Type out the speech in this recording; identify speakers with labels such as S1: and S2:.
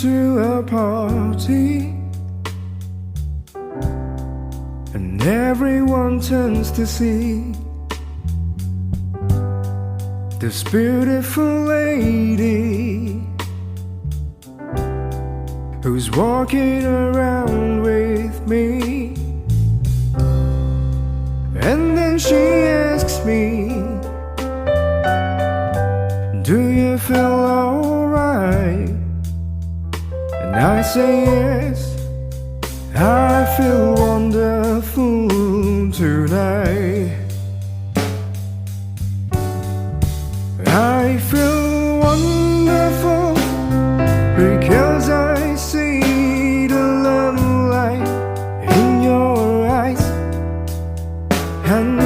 S1: to a party and everyone turns to see this beautiful lady who's walking around with me. And then she asks me, do you feel alright? And I say yes, I feel wonderful tonight. I feel wonderful because I see the love light in your eyes, and